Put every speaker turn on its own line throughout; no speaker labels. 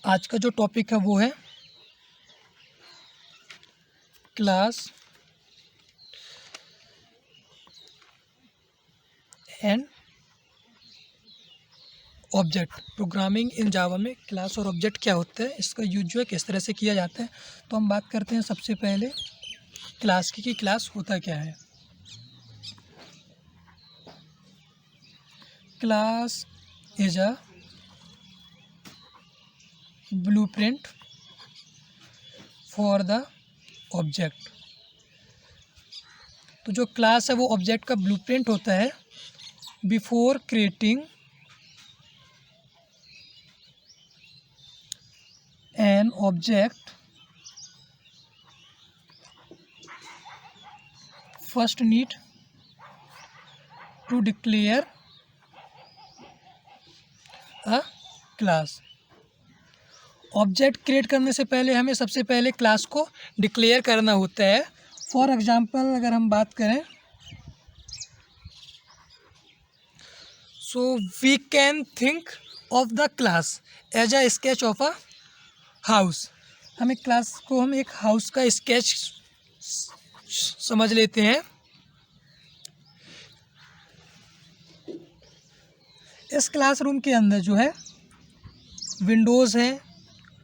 आज का जो टॉपिक है वो है class and object. Programming in Java में क्लास और ऑब्जेक्ट क्या होता है, इसका यूज जो है किस तरह से किया जाता है। तो हम बात करते हैं सबसे पहले क्लास की कि क्लास होता क्या है। Class is a blueprint for the object. तो जो क्लास है वो ऑब्जेक्ट का ब्लूप्रिंट होता है। Before creating an object first need to declare a class. Object create करने से पहले हमें सबसे पहले क्लास को डिक्लेयर करना होता है। फॉर एग्जांपल अगर हम बात करें, so we can think of the class as a sketch of a house. हम एक क्लास को हम एक हाउस का स्केच समझ लेते हैं। इस क्लासरूम के अंदर जो है विंडोज़ है,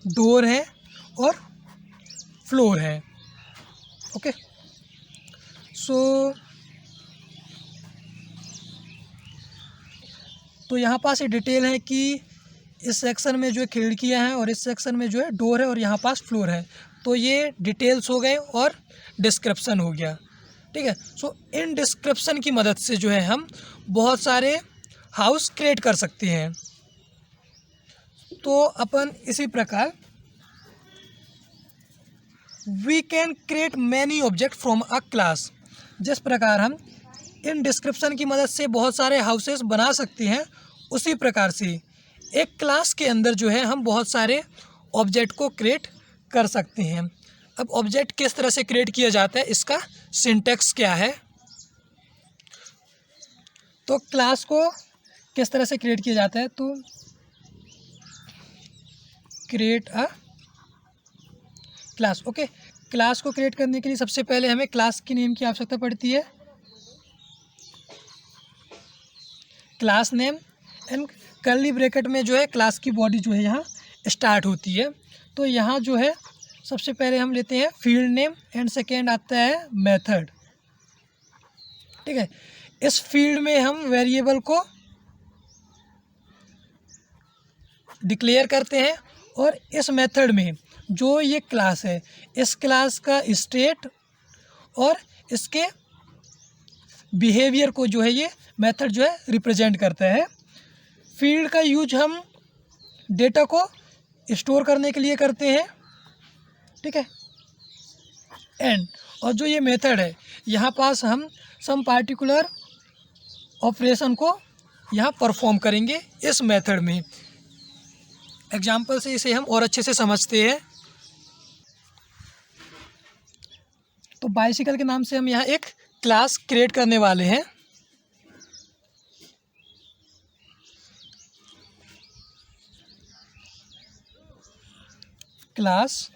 डोर है और फ्लोर है। ओके, सो तो यहाँ पास ये डिटेल है कि इस सेक्शन में जो है खिड़कियाँ हैं और इस सेक्शन में जो है डोर है और यहाँ पास फ्लोर है। तो ये डिटेल्स हो गए और डिस्क्रिप्शन हो गया। ठीक है, सो इन डिस्क्रिप्शन की मदद से जो है हम बहुत सारे हाउस क्रिएट कर सकते हैं। तो अपन इसी प्रकार we can create many object from a class. जिस प्रकार हम इन डिस्क्रिप्शन की मदद से बहुत सारे हाउसेस बना सकते हैं, उसी प्रकार से एक क्लास के अंदर जो है हम बहुत सारे ऑब्जेक्ट को क्रिएट कर सकते हैं। अब ऑब्जेक्ट किस तरह से क्रिएट किया जाता है, इसका सिंटैक्स क्या है। तो क्लास को किस तरह से क्रिएट किया जाता है, तो create a class. Okay, class को क्रिएट करने के लिए सबसे पहले हमें क्लास की नेम की आवश्यकता पड़ती है। Class name and curly bracket में जो है क्लास की बॉडी जो है यहाँ स्टार्ट होती है। तो यहाँ जो है सबसे पहले हम लेते हैं फील्ड नेम एंड सेकेंड आता है मेथड। ठीक है, इस फील्ड में हम वेरिएबल को डिक्लेयर करते हैं और इस मेथड में जो ये क्लास है, इस क्लास का स्टेट और इसके बिहेवियर को जो है ये मेथड जो है रिप्रेजेंट करता है। फील्ड का यूज हम डेटा को स्टोर करने के लिए करते हैं। ठीक है, एंड और जो ये मेथड है, यहाँ पास हम सम पार्टिकुलर ऑपरेशन को यहाँ परफॉर्म करेंगे इस मेथड में। एग्जाम्पल से इसे हम और अच्छे से समझते हैं। तो बाइसिकल के नाम से हम यहाँ एक क्लास क्रिएट करने वाले हैं। क्लास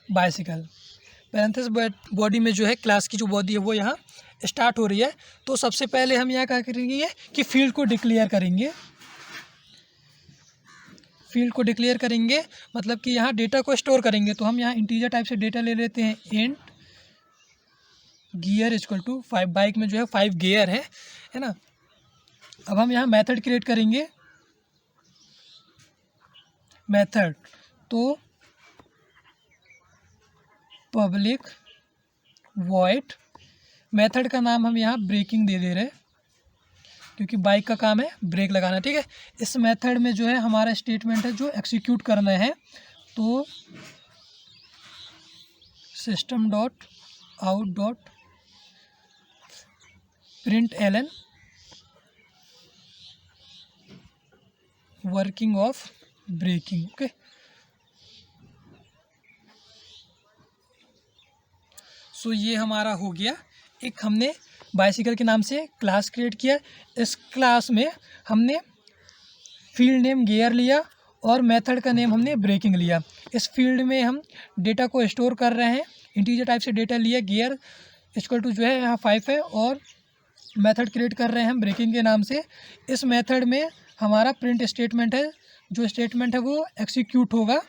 बाइसिकल, पैरेंथेसिस बॉडी में जो है क्लास की जो बॉडी है वो यहाँ स्टार्ट हो रही है। तो सबसे पहले हम यहाँ क्या करेंगे कि फील्ड को डिक्लेयर करेंगे। फील्ड को डिक्लेयर करेंगे मतलब कि यहाँ डेटा को स्टोर करेंगे। तो हम यहाँ इंटीजर टाइप से डेटा ले लेते हैं। Int gear equal to 5। Bike में जो है 5 गियर है ना। अब हम यहाँ मेथड क्रिएट करेंगे। मेथड तो पब्लिक वॉइड, मेथड का नाम हम यहाँ ब्रेकिंग दे रहे हैं क्योंकि बाइक का काम है ब्रेक लगाना। ठीक है, इस मेथड में जो है हमारा स्टेटमेंट है जो एग्जीक्यूट करना है। तो system dot out dot println working of breaking. Okay, so ये हमारा हो गया। एक हमने बाइसिकल के नाम से क्लास क्रिएट किया। इस क्लास में हमने फील्ड नेम गियर लिया और मेथड का नेम हमने ब्रेकिंग लिया। इस फील्ड में हम डेटा को स्टोर कर रहे हैं, इंटीजर टाइप से डेटा लिया, गियर इक्वल टू जो है यहाँ 5 है, और मेथड क्रिएट कर रहे हैं हम ब्रेकिंग के नाम से। इस मेथड में हमारा प्रिंट स्टेटमेंट है, जो स्टेटमेंट है वो एग्जीक्यूट होगा।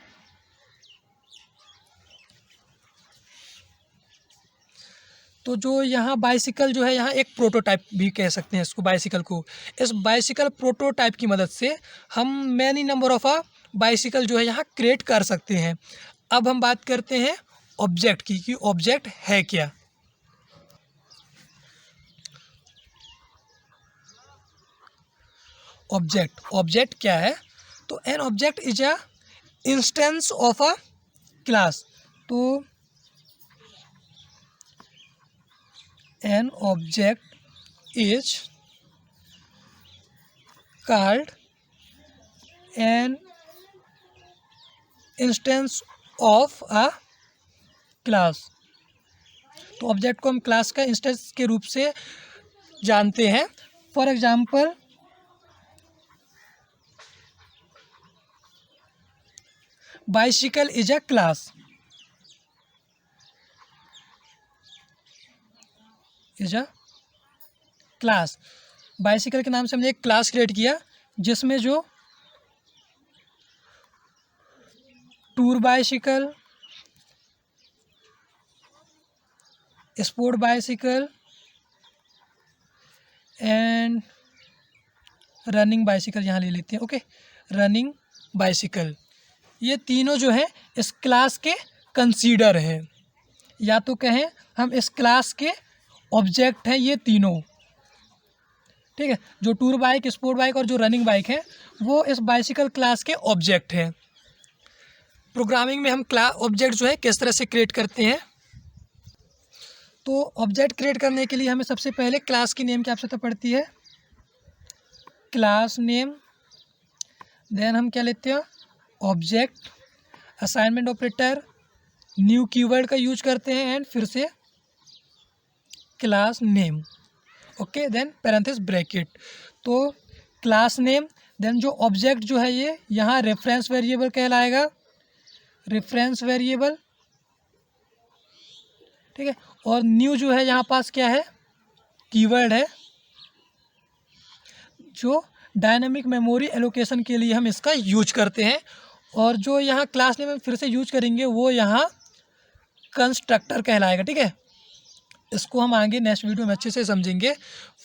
तो जो यहाँ बाइसिकल जो है, यहाँ एक प्रोटोटाइप भी कह सकते हैं इसको, बाइसिकल को। इस बाइसिकल प्रोटोटाइप की मदद से हम मैनी नंबर ऑफ बाइसिकल जो है यहाँ क्रिएट कर सकते हैं। अब हम बात करते हैं ऑब्जेक्ट की कि ऑब्जेक्ट है क्या। ऑब्जेक्ट क्या है? तो an object is a instance of a class. तो an object is called an instance of a class. तो ऑब्जेक्ट को हम क्लास का इंस्टेंस के रूप से जानते हैं। For example, bicycle is a class, bicycle के नाम से हमने एक क्लास क्रिएट किया जिसमें जो tour bicycle, sport bicycle and running bicycle यहाँ ले लेते हैं। ओके, रनिंग बाइसिकल, ये तीनों जो है इस क्लास के कंसीडर है, या तो कहें हम इस क्लास के ऑब्जेक्ट हैं ये तीनों। ठीक है, जो टूर बाइक, स्पोर्ट बाइक और जो रनिंग बाइक है वो इस बाइसिकल क्लास के ऑब्जेक्ट हैं। प्रोग्रामिंग में हम ऑब्जेक्ट जो है किस तरह से क्रिएट करते हैं। तो ऑब्जेक्ट क्रिएट करने के लिए हमें सबसे पहले क्लास की नेम की आवश्यकता पड़ती है, क्लास नेम। देन हम क्या लेते हैं, object, assignment operator, new keyword का यूज करते हैं एंड फिर से class name. Okay, then parenthesis bracket. तो क्लास नेम, देन जो ऑब्जेक्ट जो है ये यहाँ रेफरेंस वेरिएबल कहलाएगा, रेफरेंस वेरिएबल। ठीक है, और न्यू जो है यहाँ पास क्या है, कीवर्ड है, जो डायनामिक मेमोरी एलोकेशन के लिए हम इसका यूज करते हैं। और जो यहाँ क्लास नेम में फिर से यूज करेंगे वो यहाँ कंस्ट्रक्टर कहलाएगा। ठीक है, इसको हम आगे नेक्स्ट वीडियो में अच्छे से समझेंगे।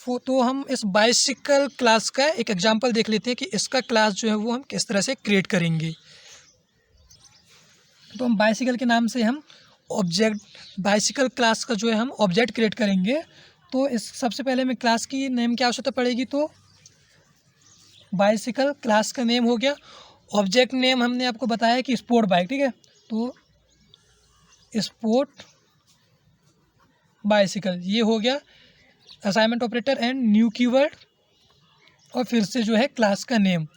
तो हम इस बाइसिकल क्लास का एक एग्जांपल देख लेते हैं कि इसका क्लास जो है वो हम किस तरह से क्रिएट करेंगे। तो हम बाइसिकल के नाम से हम ऑब्जेक्ट, बाइसिकल क्लास का जो है हम ऑब्जेक्ट क्रिएट करेंगे। तो इस सबसे पहले हमें क्लास की नेम की आवश्यकता पड़ेगी। तो बाइसिकल क्लास का नेम हो गया। ऑब्जेक्ट नेम हमने आपको बताया कि स्पोर्ट बाइक। ठीक है, तो स्पोर्ट बाइसिकल ये हो गया। Assignment operator and new keyword, और फिर से जो है क्लास का नेम,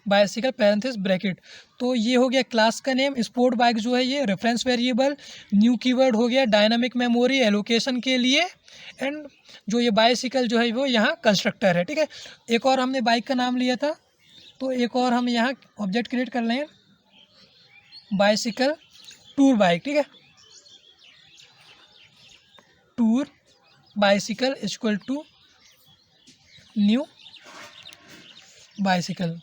बाइसिकल पैरेंथेसिस ब्रैकेट। तो ये हो गया क्लास का नेम। स्पोर्ट बाइक जो है ये रेफरेंस वेरिएबल, न्यू कीवर्ड हो गया डायनामिक मेमोरी एलोकेशन के लिए, एंड जो ये बाइसिकल जो है वो यहाँ कंस्ट्रक्टर है। ठीक है, एक और हमने बाइक का नाम लिया था, तो एक और हम यहाँ ऑब्जेक्ट क्रिएट कर लें, बाइसिकल टूर बाइक। ठीक है, tour bicycle equal to new bicycle.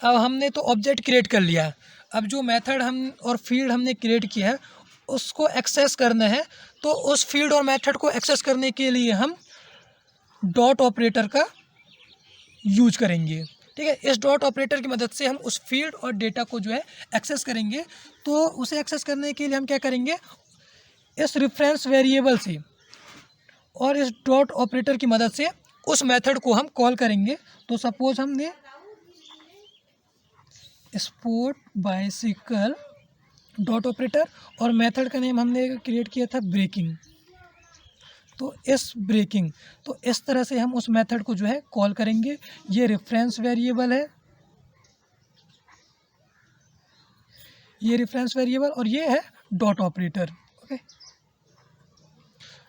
अब हमने तो ऑब्जेक्ट क्रिएट कर लिया। अब जो मेथड हम और फील्ड हमने क्रिएट किया है उसको एक्सेस करना है। तो उस फील्ड और मेथड को एक्सेस करने के लिए हम डॉट ऑपरेटर का यूज करेंगे। ठीक है, इस डॉट ऑपरेटर की मदद से हम उस फील्ड और डेटा को जो है एक्सेस करेंगे। तो उसे एक्सेस करने के लिए हम क्या करेंगे, इस रेफरेंस वेरिएबल से और इस डॉट ऑपरेटर की मदद से उस मेथड को हम कॉल करेंगे। तो सपोज हमने स्पोर्ट बाइसिकल डॉट ऑपरेटर और मेथड का नेम हमने क्रिएट किया था ब्रेकिंग। तो इस ब्रेकिंग, तो इस तरह से हम उस मेथड को जो है कॉल करेंगे। ये रेफरेंस वेरिएबल है, ये रेफरेंस वेरिएबल, और ये है डॉट ऑपरेटर। ओके,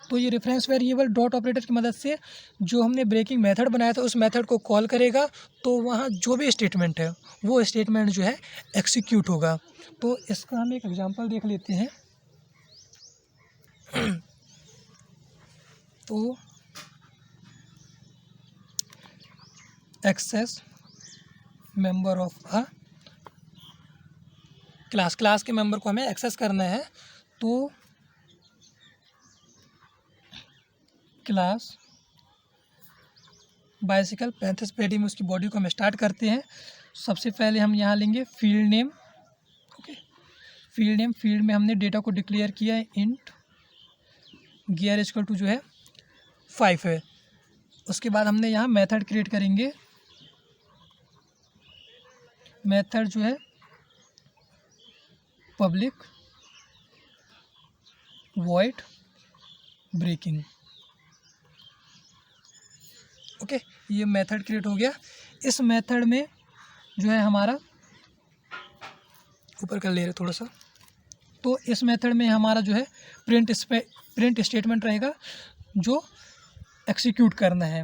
तो ये रेफरेंस वेरिएबल डॉट ऑपरेटर की मदद से जो हमने ब्रेकिंग मेथड बनाया था उस मेथड को कॉल करेगा, तो वहाँ जो भी स्टेटमेंट है वो स्टेटमेंट जो है एग्जीक्यूट होगा। तो इसका हम एक एग्जांपल देख लेते हैं। तो access member of a class के मेंबर को हमें एक्सेस करना है। तो क्लास बाइसिकल पैंथेस पेडी में उसकी बॉडी को हम स्टार्ट करते हैं। सबसे पहले हम यहाँ लेंगे फील्ड नेम। ओके, फील्ड में हमने डेटा को डिक्लेयर किया है इंट गियर इक्वल टू जो है 5 है। उसके बाद हमने यहाँ मेथड क्रिएट करेंगे। मेथड जो है पब्लिक वॉइड ब्रेकिंग। ओके, ये मेथड क्रिएट हो गया। इस मेथड में जो है हमारा ऊपर कर ले रहे थोड़ा सा, तो इस मेथड में हमारा जो है प्रिंट स्टेटमेंट रहेगा जो एक्सिक्यूट करना है।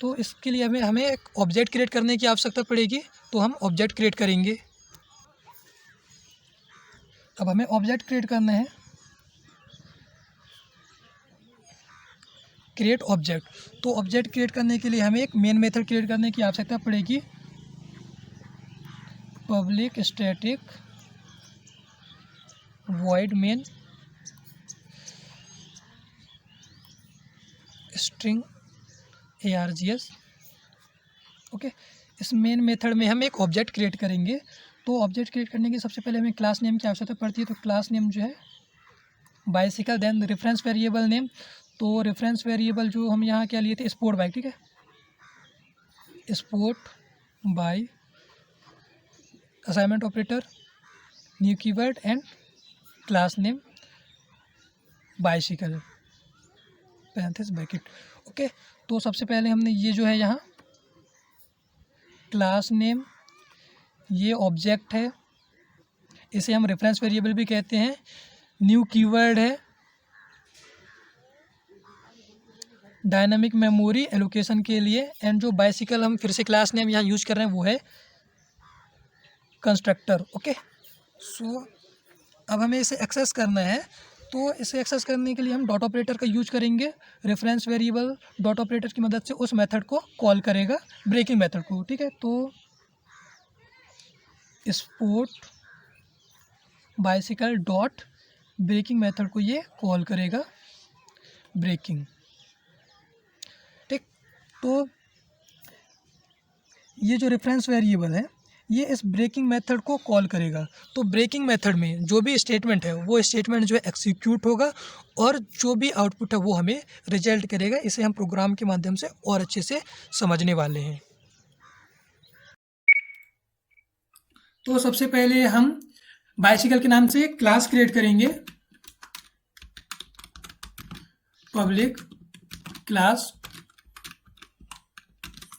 तो इसके लिए हमें एक ऑब्जेक्ट क्रिएट करने की आवश्यकता पड़ेगी, तो हम ऑब्जेक्ट क्रिएट करेंगे। अब हमें ऑब्जेक्ट क्रिएट करना है, क्रिएट ऑब्जेक्ट। तो ऑब्जेक्ट क्रिएट करने के लिए हमें एक मेन मेथड क्रिएट करने की आवश्यकता पड़ेगी। Public static void main string args। Okay, इस मेन मेथड में हम एक ऑब्जेक्ट क्रिएट करेंगे। तो ऑब्जेक्ट क्रिएट करने के सबसे पहले हमें क्लास नेम की आवश्यकता पड़ती है। तो क्लास नेम जो है bicycle, then reference variable name. तो रेफरेंस वेरिएबल जो हम यहाँ क्या लिए थे, स्पोर्ट बाइक। ठीक है, sport by, assignment operator, new keyword and class name bicycle parenthesis bracket. Okay, तो सबसे पहले हमने ये जो है यहाँ क्लास नेम, ये ऑब्जेक्ट है, इसे हम रेफरेंस वेरिएबल भी कहते हैं। न्यू कीवर्ड है, डायनामिक मेमोरी एलोकेशन के लिए, एंड जो बाइसिकल हम फिर से क्लास नेम यहाँ यूज कर रहे हैं वो है कंस्ट्रक्टर। ओके, सो अब हमें इसे एक्सेस करना है। तो इसे एक्सेस करने के लिए हम डॉट ऑपरेटर का यूज करेंगे। रेफरेंस वेरिएबल डॉट ऑपरेटर की मदद से उस मेथड को कॉल करेगा, ब्रेकिंग मेथड को। ठीक है, तो sport bicycle dot breaking method को ये कॉल करेगा, ब्रेकिंग। ठीक, तो ये जो रेफरेंस वेरिएबल है ये इस ब्रेकिंग मेथड को कॉल करेगा। तो ब्रेकिंग मेथड में जो भी स्टेटमेंट है वो स्टेटमेंट जो है एक्सिक्यूट होगा, और जो भी आउटपुट है वो हमें रिजल्ट करेगा। इसे हम प्रोग्राम के माध्यम से और अच्छे से समझने वाले हैं। तो सबसे पहले हम बाइसिकल के नाम से क्लास क्रिएट करेंगे, पब्लिक क्लास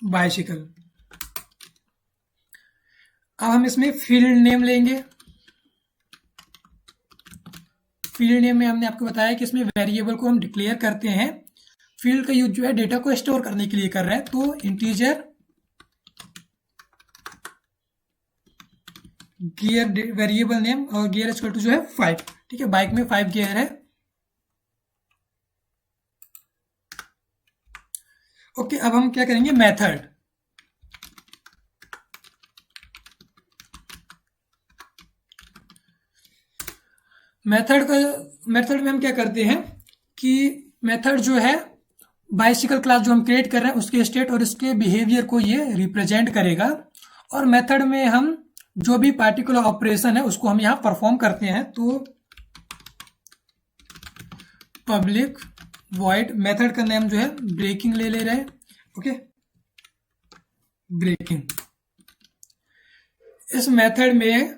बाइसिकल। अब हम इसमें फील्ड नेम लेंगे। फील्ड नेम में हमने आपको बताया कि इसमें वेरिएबल को हम डिक्लेयर करते हैं। फील्ड का यूज जो है डेटा को स्टोर करने के लिए कर रहे हैं। तो इंटीजर गियर वेरिएबल नेम, और गियर इक्वल टू जो है 5। ठीक है, बाइक में 5 गियर है। ओके, अब हम क्या करेंगे, मेथड। मेथड में हम क्या करते हैं कि मेथड जो है बाइसिकल क्लास जो हम क्रिएट कर रहे हैं उसके स्टेट और इसके बिहेवियर को ये रिप्रेजेंट करेगा। और मेथड में हम जो भी पार्टिकुलर ऑपरेशन है उसको हम यहाँ परफॉर्म करते हैं। तो पब्लिक वॉइड, मेथड का नेम जो है ब्रेकिंग ले रहे हैं। Okay, breaking. इस मेथड में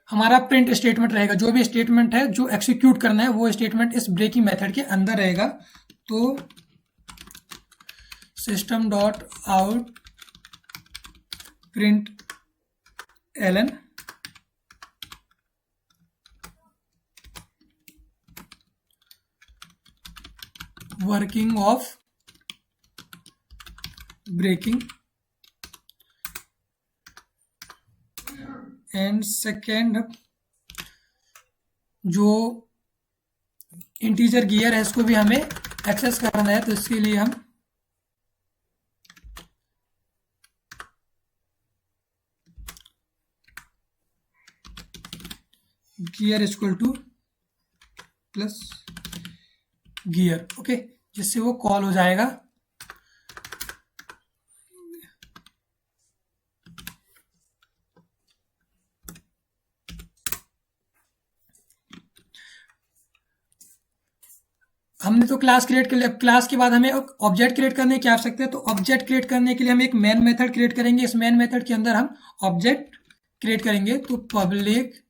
हमारा प्रिंट स्टेटमेंट रहेगा। जो भी स्टेटमेंट है जो एक्सिक्यूट करना है वो स्टेटमेंट इस ब्रेकिंग मेथड के अंदर रहेगा। तो system dot out println working of breaking and second जो इंटीजर गियर है इसको भी हमें एक्सेस करना है, तो इसके लिए हम gear equal two plus gear, okay, जिससे वो कॉल हो जाएगा। हमने तो क्लास क्रिएट कर लिया। क्लास के बाद हमें ऑब्जेक्ट क्रिएट करने की आवश्यकता है, तो ऑब्जेक्ट क्रिएट करने के लिए हम एक मेन मेथड क्रिएट करेंगे। इस मेन मेथड के अंदर हम ऑब्जेक्ट क्रिएट करेंगे, तो public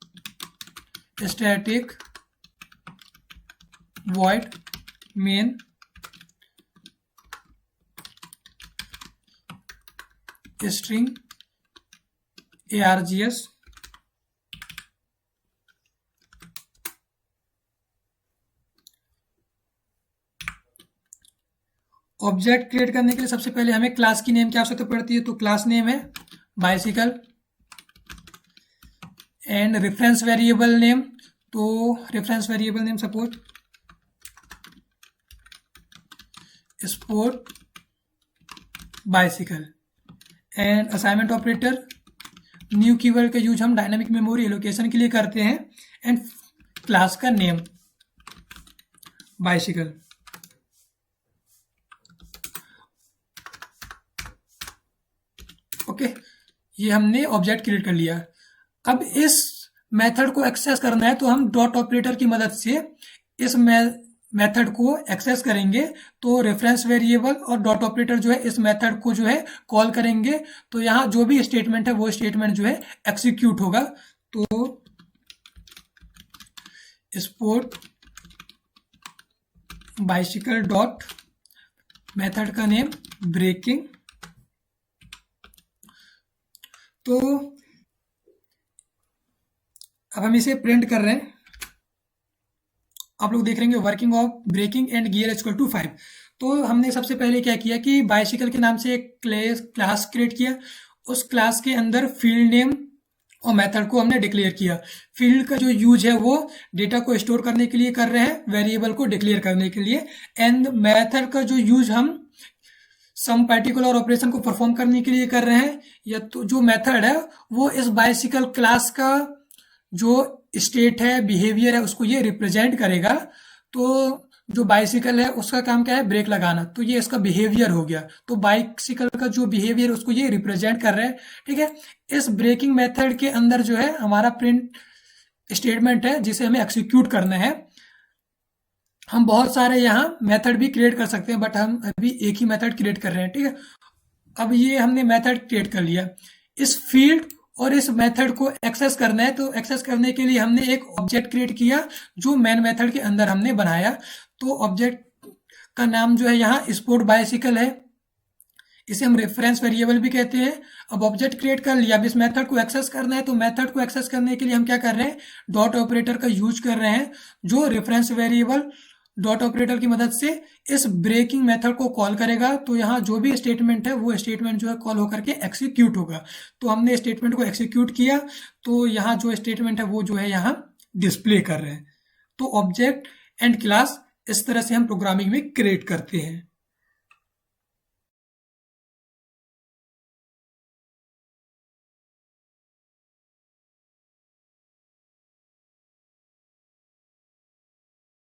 static void main string args object create करने के लिए सबसे पहले हमें क्लास की नेम की आवश्यकता पड़ती है, तो क्लास नेम है bicycle and reference variable name, तो reference variable name suppose sport bicycle and assignment operator new keyword का यूज हम डायनामिक मेमोरी एलोकेशन के लिए करते हैं एंड क्लास का नेम बाइसिकल। ओके, ये हमने ऑब्जेक्ट क्रिएट कर लिया। अब इस मेथड को एक्सेस करना है, तो हम डॉट ऑपरेटर की मदद से इस मेथड को एक्सेस करेंगे। तो रेफरेंस वेरिएबल और डॉट ऑपरेटर जो है इस मेथड को जो है कॉल करेंगे, तो यहाँ जो भी स्टेटमेंट है वो स्टेटमेंट जो है एक्सिक्यूट होगा। तो स्पोर्ट बाइसिकल डॉट मेथड का नेम ब्रेकिंग, तो अब हम इसे प्रिंट कर रहे हैं। आप लोग देख रहे हैं working of breaking and gear equal to 5। तो हमने सबसे पहले क्या किया कि बाइसिकल के नाम से एक क्लास क्रिएट किया। उस क्लास के अंदर फील्ड नेम और मेथड को हमने डिक्लेयर किया। फील्ड का जो यूज है वो डेटा को स्टोर करने के लिए कर रहे हैं, वेरिएबल को डिक्लेयर करने के लिए, एंड मेथड का जो यूज हम सम पर्टिकुलर ऑपरेशन को परफॉर्म करने के लिए कर रहे हैं। या तो जो मेथड है वो इस बाइसिकल क्लास का जो स्टेट है, बिहेवियर है, उसको ये रिप्रेजेंट करेगा। तो जो बाइसिकल है उसका काम क्या है, ब्रेक लगाना, तो ये इसका बिहेवियर हो गया। तो बाइसिकल का जो बिहेवियर उसको ये रिप्रेजेंट कर रहे हैं, ठीक है। इस ब्रेकिंग मेथड के अंदर जो है हमारा प्रिंट स्टेटमेंट है जिसे हमें एक्सिक्यूट करना है। हम बहुत सारे यहाँ मेथड भी क्रिएट कर सकते हैं, बट हम अभी एक ही मेथड क्रिएट कर रहे हैं, ठीक है। अब ये हमने मेथड क्रिएट कर लिया। इस फील्ड और इस मेथड को एक्सेस करना है, तो एक्सेस करने के लिए हमने एक ऑब्जेक्ट क्रिएट किया जो मेन मेथड के अंदर हमने बनाया। तो ऑब्जेक्ट का नाम जो है यहाँ स्पोर्ट बाइसिकल है, इसे हम रेफरेंस वेरिएबल भी कहते हैं। अब ऑब्जेक्ट क्रिएट कर लिया, अब इस मेथड को एक्सेस करना है, तो मेथड को एक्सेस करने के लिए हम क्या कर रहे हैं, डॉट ऑपरेटर का यूज कर रहे हैं, जो रेफरेंस वेरिएबल डॉट ऑपरेटर की मदद से इस ब्रेकिंग मेथड को कॉल करेगा। तो यहाँ जो भी स्टेटमेंट है वो स्टेटमेंट जो है कॉल होकर के एक्सिक्यूट होगा। तो हमने स्टेटमेंट को एक्सिक्यूट किया, तो यहाँ जो स्टेटमेंट है वो जो है यहाँ डिस्प्ले कर रहे हैं। तो ऑब्जेक्ट एंड क्लास इस तरह से हम प्रोग्रामिंग में क्रिएट करते हैं।